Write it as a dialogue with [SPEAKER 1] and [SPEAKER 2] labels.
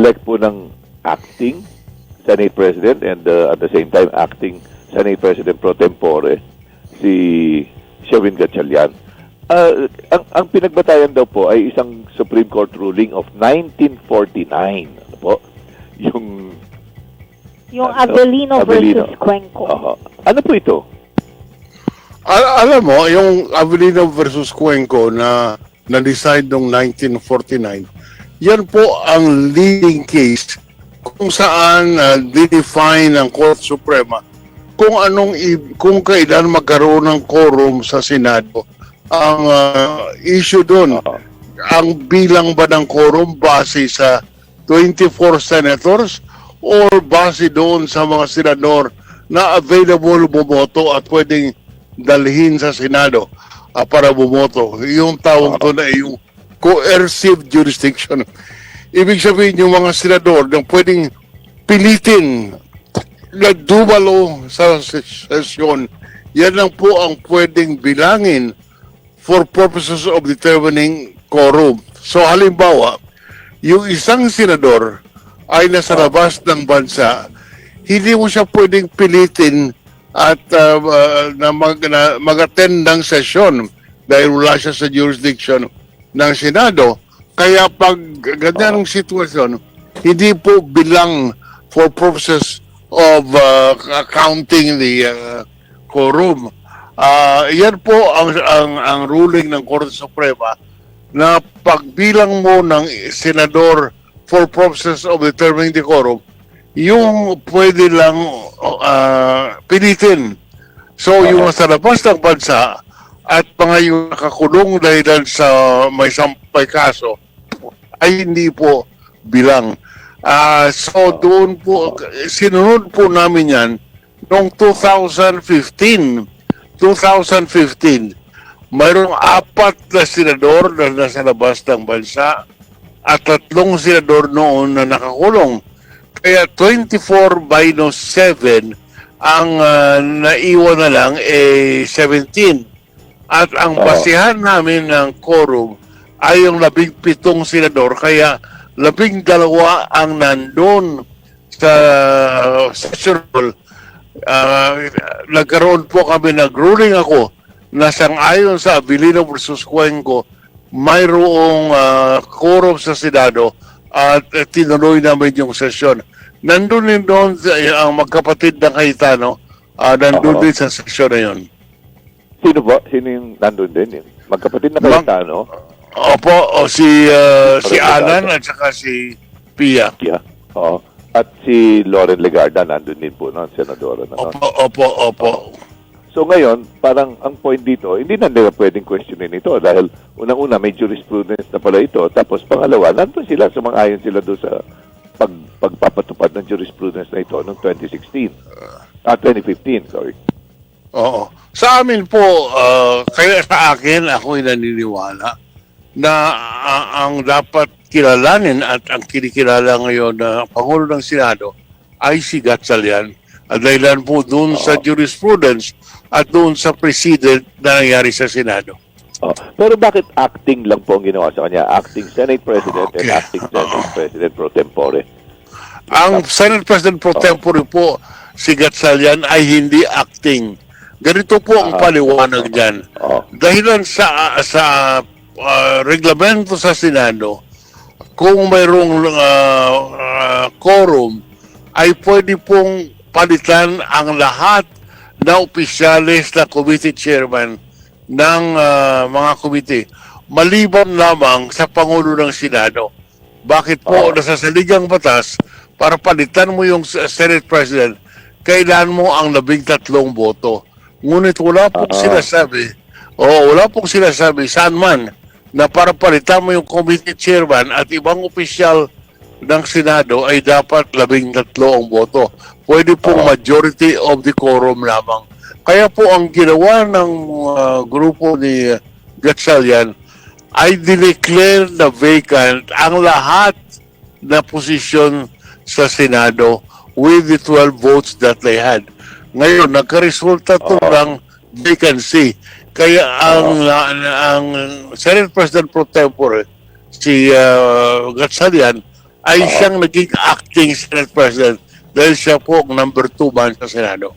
[SPEAKER 1] elect po ng acting Senate President and at the same time acting Senate President pro tempore si Sherwin Gatchalian. Ang pinagbatayan daw po ay isang Supreme Court ruling of 1949. Ano po?
[SPEAKER 2] Yung Avellino versus Cuenco.
[SPEAKER 1] Ano po ito?
[SPEAKER 3] Alam mo, yung Avellino versus Cuenco na na-decide noong 1949, yan po ang leading case kung saan define ng Court Suprema kung kailan magkaroon ng quorum sa Senado. Ang issue doon, ang bilang ba ng quorum base sa 24 senators or base doon sa mga senador na available bumoto at pwedeng dalhin sa Senado para bumoto. Yung tawag to na yung coercive jurisdiction. Ibig sabihin yung mga senador na pwedeng pilitin na dumalo sa sesyon, yan lang po ang pwedeng bilangin for purposes of determining quorum. So halimbawa, yung isang senador ay nasa labas ng bansa, hindi mo siya pwedeng pilitin at mag-attend ng sesyon dahil wala siya sa jurisdiction ng Senado. Kaya pag ganyan ang sitwasyon, hindi po bilang for purposes of counting the quorum. Yan po ang ruling ng Korte Suprema na pagbilang mo ng senador for purposes of determining the quorum, yung pwede lang pilitin. So yung nasa labas ng bansa at mga yung nakakulong dahil sa may sampay kaso ay hindi po bilang. So doon po, sinunod po namin yan noong 2015, mayroong 4 na senador na nasa labas ng bansa at 3 senador noon na nakakulong. Kaya 24/7 ang naiwan na lang 17. At ang basihan namin ng quorum ay yung 17 senador, kaya 12 ang nandun sa session hall. Nagkaroon po kami, nag-ruling ako na sang-ayon sa Avellino versus Cuenco, mayroong quorum sa Senado at tinuloy namin yung sesyon. Nandun din doon ang magkapatid ng Cayetano, nandun din sa sesyon na yun.
[SPEAKER 1] Sino po? Sino yung nandun din? Magkapatid na Cayetano?
[SPEAKER 3] Opo, si Alan at saka si Pia.
[SPEAKER 1] Yeah. Oo. At si Loren Legarda nandun din po, no? Senadora na. No?
[SPEAKER 3] Opo.
[SPEAKER 1] So ngayon, parang ang point dito, hindi na nila pwedeng questionin ito dahil unang-una may jurisprudence na pala ito. Tapos pangalawa, nandun sila, sumang-ayon sila doon sa pagpapatupad ng jurisprudence na ito noong 2016. 2015, sorry.
[SPEAKER 3] Oo. Sa amin po, kaya sa akin, ako'y naniniwala na ang dapat kilalanin at ang kinikilala ngayon na Pangulo ng Senado ay si Gatchalian. At dahilan po doon sa jurisprudence at doon sa president na nangyari sa Senado.
[SPEAKER 1] Pero bakit acting lang po ang ginawa sa kanya? Acting Senate President and acting Senate President pro tempore.
[SPEAKER 3] Ang Senate President pro tempore po, si Gatchalian, ay hindi acting. Ganito po ang paliwanag dyan. Dahilan sa reglamento sa Senado, kung mayroong quorum, ay pwede pong palitan ang lahat na opisyalis na committee chairman ng mga committee, maliban lamang sa Pangulo ng Senado. Bakit po nasa saligang batas para palitan mo yung Senate President, kailan mo ang 13 boto. Ngunit wala pong sinasabi saan man na para palitan mo yung committee chairman at ibang opisyal ng Senado ay dapat 13 ang boto. Pwede pong majority of the quorum lamang. Kaya po ang ginawa ng grupo ni Gatchalian ay dineclare na vacant ang lahat na posisyon sa Senado with the 12 votes that they had. Ngayon, nagkaresulta to ng vacancy. Kaya ang Senate President pro tempore, si Gatchalian, ay siyang naging acting Senate President dahil siya po ang number 2 man sa Senado.